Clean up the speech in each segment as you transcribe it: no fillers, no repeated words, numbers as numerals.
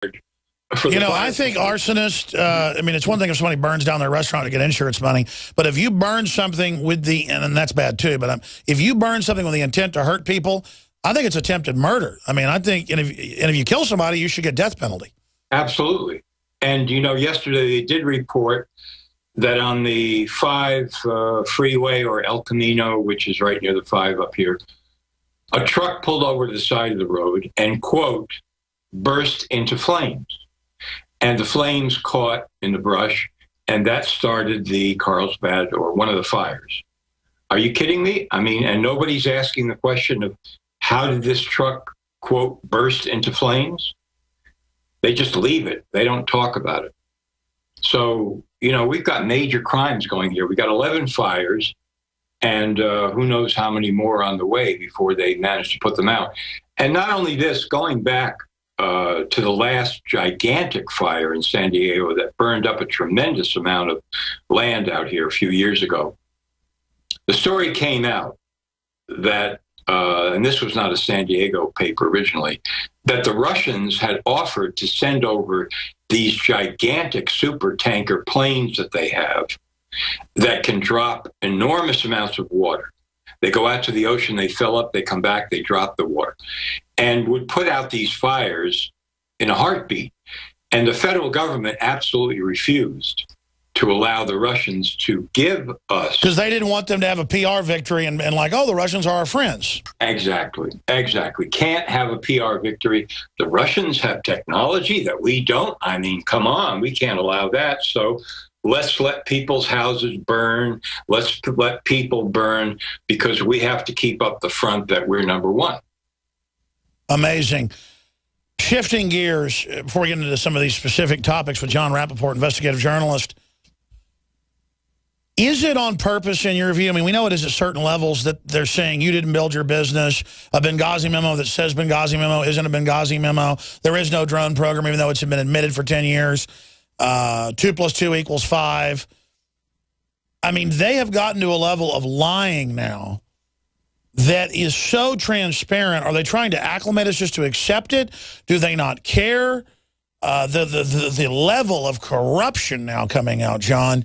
You know, I think arsonists, I mean, it's one thing if somebody burns down their restaurant to get insurance money, but if you burn something with the, and that's bad too, but if you burn something with the intent to hurt people, I think it's attempted murder. I mean, I think, and if you kill somebody, you should get death penalty. Absolutely. And, you know, yesterday they did report that on the 5 freeway, or El Camino, which is right near the 5 up here, a truck pulled over to the side of the road and, quote, burst into flames. And the flames caught in the brush, and that started the Carlsbad, or one of the fires. Are you kidding me? I mean, and nobody's asking the question of how did this truck, quote, burst into flames? They just leave it. They don't talk about it. So, you know, we've got major crimes going here. We got 11 fires, and who knows how many more on the way before they manage to put them out. And not only this, going back to the last gigantic fire in San Diego that burned up a tremendous amount of land out here a few years ago, the story came out that, and this was not a San Diego paper originally, that the Russians had offered to send over these gigantic super tanker planes that they have that can drop enormous amounts of water. They go out to the ocean, they fill up, they come back, they drop the water, and would put out these fires in a heartbeat. And the federal government absolutely refused to allow the Russians to give us... Because they didn't want them to have a PR victory and like, oh, the Russians are our friends. Exactly, exactly. Can't have a PR victory. The Russians have technology that we don't. I mean, come on, we can't allow that. So let's let people's houses burn. Let's let people burn because we have to keep up the front that we're number one. Amazing. Shifting gears, before we get into some of these specific topics with Jon Rappoport, investigative journalist, is it on purpose in your view? I mean, we know it is at certain levels that they're saying you didn't build your business. A Benghazi memo that says Benghazi memo isn't a Benghazi memo. There is no drone program, even though it's been admitted for 10 years. 2 + 2 = 5. I mean, they have gotten to a level of lying now that is so transparent. Are they trying to acclimate us just to accept it? Do they not care? The level of corruption now coming out, John,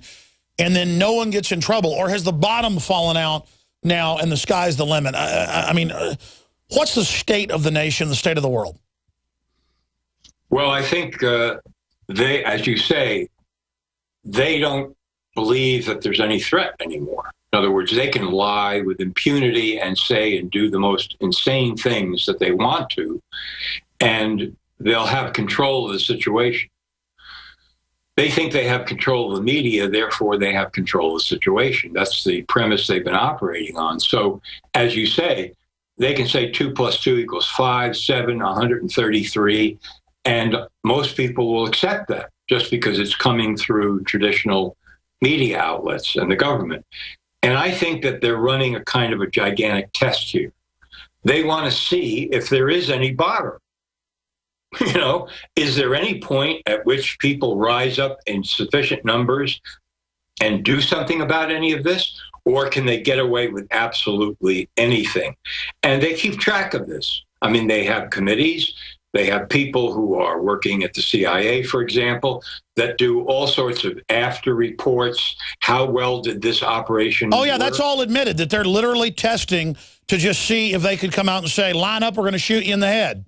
and then no one gets in trouble, or has the bottom fallen out now and the sky's the limit? I mean, what's the state of the nation, the state of the world? Well, I think they, as you say, they don't believe that there's any threat anymore. In other words, they can lie with impunity and say and do the most insane things that they want to, and they'll have control of the situation. They think they have control of the media, therefore they have control of the situation. That's the premise they've been operating on. So, as you say, they can say 2 + 2 = 5, 7, 133, and most people will accept that just because it's coming through traditional media outlets and the government. And I think that they're running a kind of a gigantic test here. They want to see if there is any bottom. You know, is there any point at which people rise up in sufficient numbers and do something about any of this? Or can they get away with absolutely anything? And they keep track of this. I mean, they have committees. They have people who are working at the CIA, for example, that do all sorts of after reports. How well did this operation Oh, yeah, work? that's all admitted, that they're literally testing to just see if they could come out and say, line up, we're going to shoot you in the head.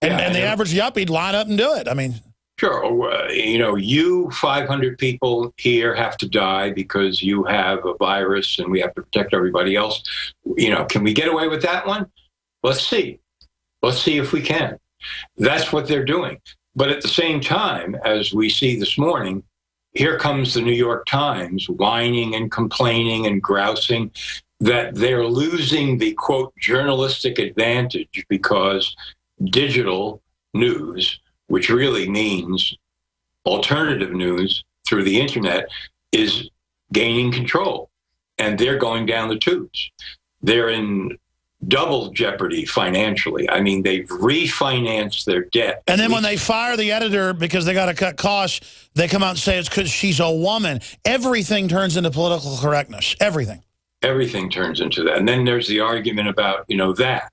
And the average yuppie'd line up and do it. I mean, sure. You know, you 500 people here have to die because you have a virus and we have to protect everybody else. You know, can we get away with that one? Let's see. Let's see if we can. That's what they're doing. But at the same time, as we see this morning, here comes the New York Times whining and complaining and grousing that they're losing the, quote, journalistic advantage because digital news, which really means alternative news through the internet, is gaining control. And they're going down the tubes. They're in double jeopardy financially. I mean, they've refinanced their debt. And then when they fire the editor because they got to cut costs, they come out and say it's because she's a woman. Everything turns into political correctness. Everything. Everything turns into that. And then there's the argument about, you know, that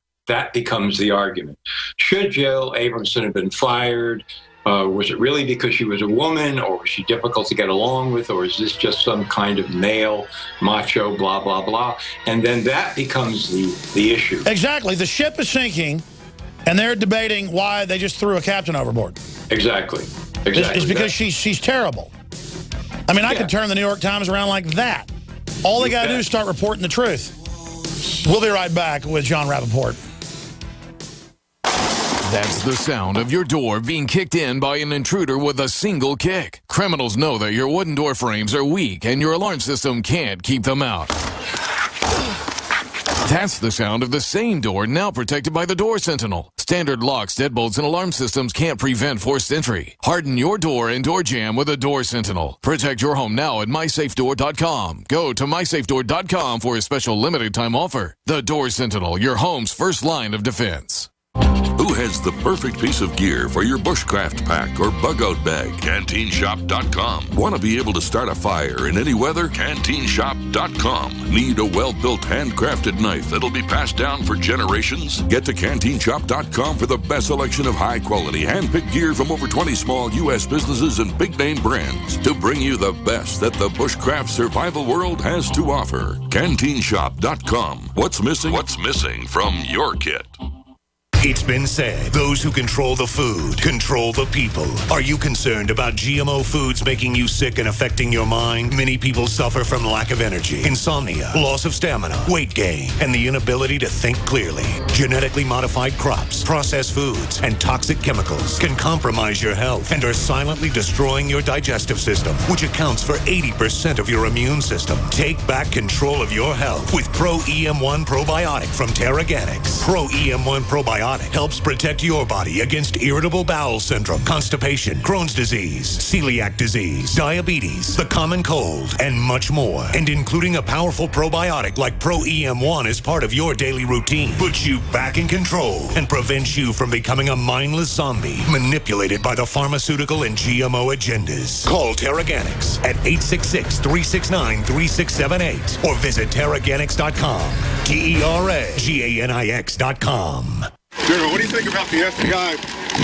becomes the argument. Should Jill Abramson have been fired? Was it really because she was a woman, or was she difficult to get along with, or is this just some kind of male, macho, blah, blah, blah? And then that becomes the issue. Exactly. The ship is sinking, and they're debating why they just threw a captain overboard. Exactly. It's because she's terrible. I mean, I could turn the New York Times around like that. All they got to do is start reporting the truth. We'll be right back with Jon Rappoport. That's the sound of your door being kicked in by an intruder with a single kick. Criminals know that your wooden door frames are weak and your alarm system can't keep them out. That's the sound of the same door now protected by the Door Sentinel. Standard locks, deadbolts, and alarm systems can't prevent forced entry. Harden your door and door jamb with a Door Sentinel. Protect your home now at MySafeDoor.com. Go to MySafeDoor.com for a special limited time offer. The Door Sentinel, your home's first line of defense. Who has the perfect piece of gear for your bushcraft pack or bug-out bag? CanteenShop.com. Want to be able to start a fire in any weather? CanteenShop.com. Need a well-built handcrafted knife that'll be passed down for generations? Get to CanteenShop.com for the best selection of high-quality hand-picked gear from over 20 small U.S. businesses and big-name brands to bring you the best that the bushcraft survival world has to offer. CanteenShop.com. What's missing? What's missing from your kit? It's been said, those who control the food control the people. Are you concerned about GMO foods making you sick and affecting your mind? Many people suffer from lack of energy, insomnia, loss of stamina, weight gain, and the inability to think clearly. Genetically modified crops, processed foods, and toxic chemicals can compromise your health and are silently destroying your digestive system, which accounts for 80% of your immune system. Take back control of your health with Pro EM1 Probiotic from Terraganics. Pro EM1 Probiotic helps protect your body against irritable bowel syndrome, constipation, Crohn's disease, celiac disease, diabetes, the common cold, and much more. And including a powerful probiotic like Pro EM1 is part of your daily routine, puts you back in control and prevents you from becoming a mindless zombie manipulated by the pharmaceutical and GMO agendas. Call Terraganics at 866-369-3678 or visit Terraganics.com. Terraganix.com. General, what do you think about the FBI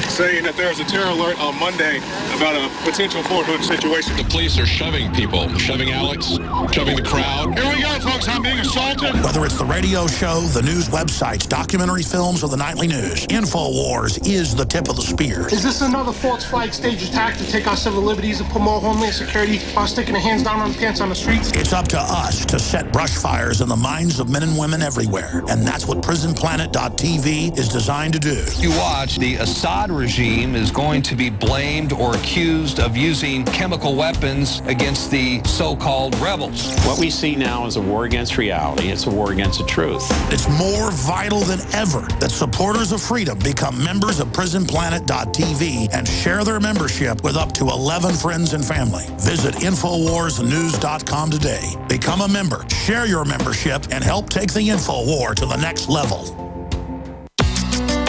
saying that there's a terror alert on Monday about a potential Fort Hood situation? The police are shoving people, shoving Alex, shoving the crowd. Here we go, folks. I'm being assaulted. Whether it's the radio show, the news websites, documentary films, or the nightly news, InfoWars is the tip of the spear. Is this another false flag stage attack to take our civil liberties and put more homeland security while sticking the hands down on the pants on the streets? It's up to us to set brush fires in the minds of men and women everywhere. And that's what PrisonPlanet.tv is designed to do. You watch, the Assad regime is going to be blamed or accused of using chemical weapons against the so-called rebels. What we see now is a war against reality. It's a war against the truth. It's more vital than ever that supporters of freedom become members of PrisonPlanet.tv and share their membership with up to 11 friends and family. Visit InfoWarsNews.com today. Become a member, share your membership, and help take the InfoWar to the next level.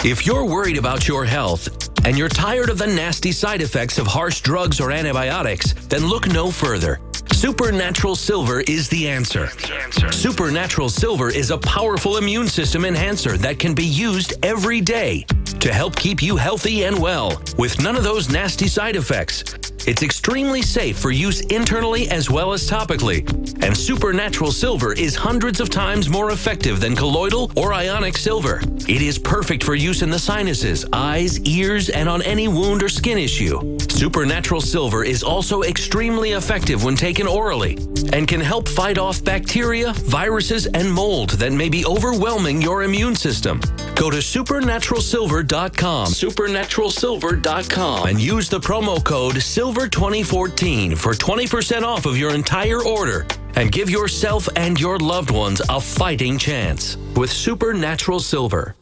If you're worried about your health and you're tired of the nasty side effects of harsh drugs or antibiotics, then look no further. Supernatural Silver is the answer. Supernatural Silver is a powerful immune system enhancer that can be used every day to help keep you healthy and well with none of those nasty side effects. It's extremely safe for use internally as well as topically. And Supernatural Silver is hundreds of times more effective than colloidal or ionic silver. It is perfect for use in the sinuses, eyes, ears, and on any wound or skin issue. Supernatural Silver is also extremely effective when taken orally and can help fight off bacteria, viruses, and mold that may be overwhelming your immune system. Go to supernaturalsilver.com, supernaturalsilver.com, and use the promo code SILVER2014 for 20% off of your entire order. And give yourself and your loved ones a fighting chance with Supernatural Silver.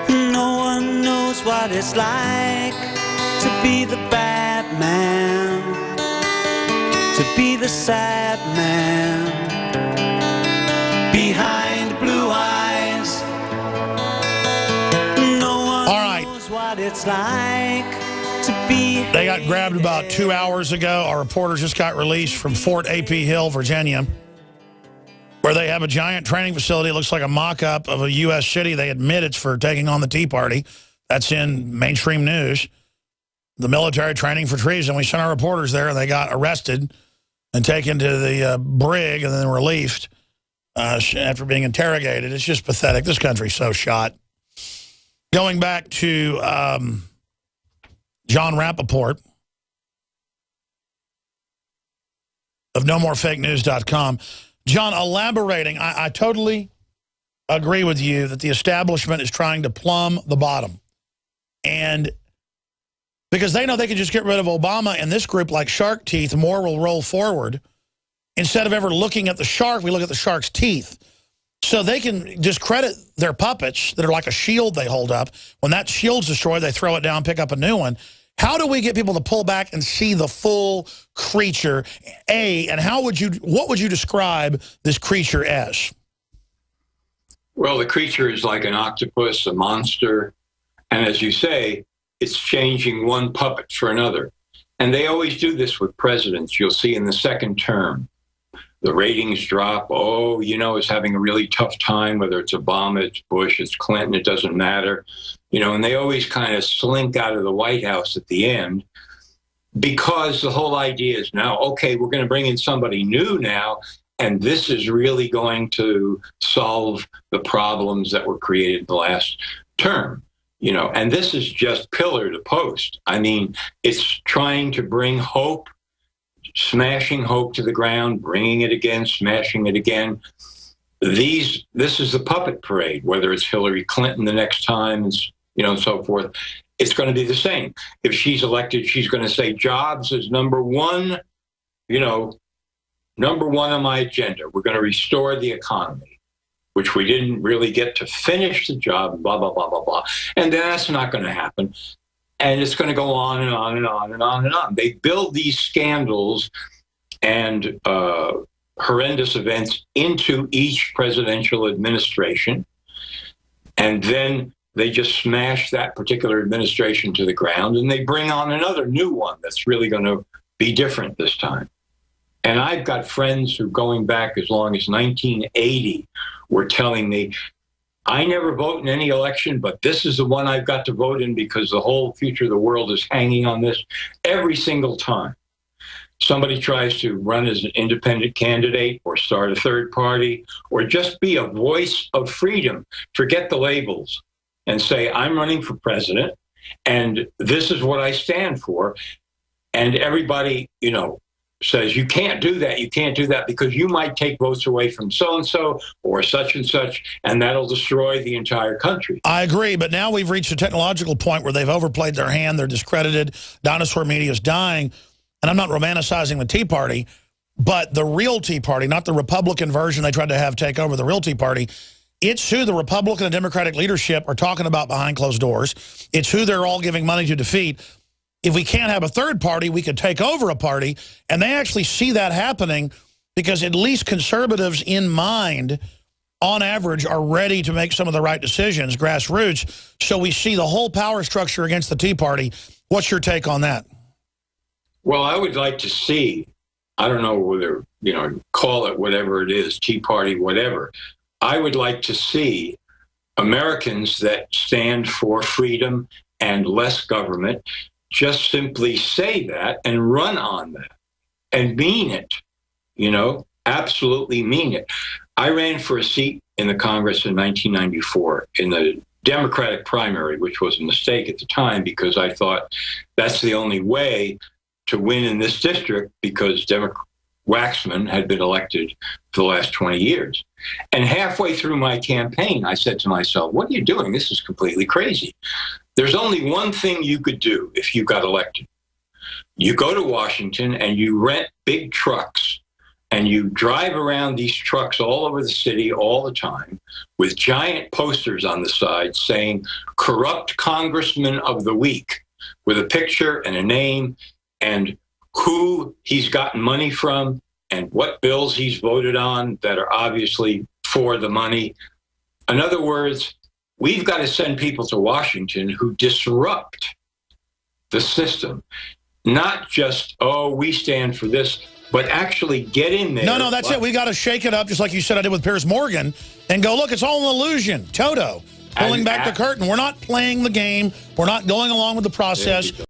No one knows what it's like to be the bad man, to be the sad man behind blue eyes. No one knows what it's like to be. They got grabbed about 2 hours ago. Our reporters just got released from Fort A.P. Hill, Virginia, where they have a giant training facility. It looks like a mock-up of a U.S. city. They admit it's for taking on the Tea Party. That's in mainstream news. The military training for treason. We sent our reporters there, and they got arrested and taken to the brig and then released after being interrogated. It's just pathetic. This country's so shot. Going back to John Rappaport of NoMoreFakeNews.com. John, elaborating, I totally agree with you that the establishment is trying to plumb the bottom. And because they know they can just get rid of Obama and this group like shark teeth, more will roll forward. Instead of ever looking at the shark, we look at the shark's teeth. So they can discredit their puppets that are like a shield they hold up. When that shield's destroyed, they throw it down, pick up a new one. How do we get people to pull back and see the full creature? And what would you describe this creature as? Well, the creature is like an octopus, a monster. And as you say, it's changing one puppet for another. And they always do this with presidents. You'll see in the second term, the ratings drop. Oh, it's having a really tough time, whether it's Obama, it's Bush, it's Clinton, it doesn't matter. And they always kind of slink out of the White House at the end because the whole idea is now, okay, we're going to bring in somebody new now, and this is really going to solve the problems that were created the last term. And this is just pillar to post. I mean, it's trying to bring hope, smashing hope to the ground, bringing it again, smashing it again. This is the puppet parade, whether it's Hillary Clinton the next time, and so forth. It's going to be the same. If she's elected, she's going to say jobs is number one on my agenda. We're going to restore the economy, which we didn't really get to finish the job, blah, blah, blah, blah, blah. And then that's not going to happen. And it's going to go on and on and on and on and on. They build these scandals and horrendous events into each presidential administration. And then they just smash that particular administration to the ground, and they bring on another new one that's really going to be different this time. And I've got friends who, going back as long as 1980, were telling me, I never vote in any election, but this is the one I've got to vote in because the whole future of the world is hanging on this. Every single time somebody tries to run as an independent candidate or start a third party or just be a voice of freedom, forget the labels and say, I'm running for president and this is what I stand for. And everybody, says, you can't do that. You can't do that because you might take votes away from so-and-so or such and such, and that'll destroy the entire country. I agree, but now we've reached a technological point where they've overplayed their hand. They're discredited. Dinosaur media is dying. And I'm not romanticizing the Tea Party, but the real Tea Party, not the Republican version they tried to have take over, the real Tea Party, it's who the Republican and Democratic leadership are talking about behind closed doors. It's who they're all giving money to defeat. If we can't have a third party, we could take over a party. And they actually see that happening because at least conservatives in mind, on average, are ready to make some of the right decisions, grassroots. So we see the whole power structure against the Tea Party. What's your take on that? Well, I would like to see, I don't know whether, call it whatever it is, Tea Party, whatever. I would like to see Americans that stand for freedom and less government just simply say that and run on that and mean it, absolutely mean it. I ran for a seat in the Congress in 1994 in the Democratic primary, which was a mistake at the time because I thought that's the only way to win in this district because Waxman had been elected for the last 20 years. And halfway through my campaign, I said to myself, what are you doing? This is completely crazy. There's only one thing you could do if you got elected. You go to Washington and you rent big trucks and you drive around these trucks all over the city all the time with giant posters on the side saying corrupt congressman of the week with a picture and a name and who he's gotten money from and what bills he's voted on that are obviously for the money. In other words, we've got to send people to Washington who disrupt the system, not just, we stand for this, but actually get in there. No, that's it. We got to shake it up, just like you said I did with Piers Morgan, and go, look, it's all an illusion. Toto. pulling back the curtain. We're not playing the game. We're not going along with the process.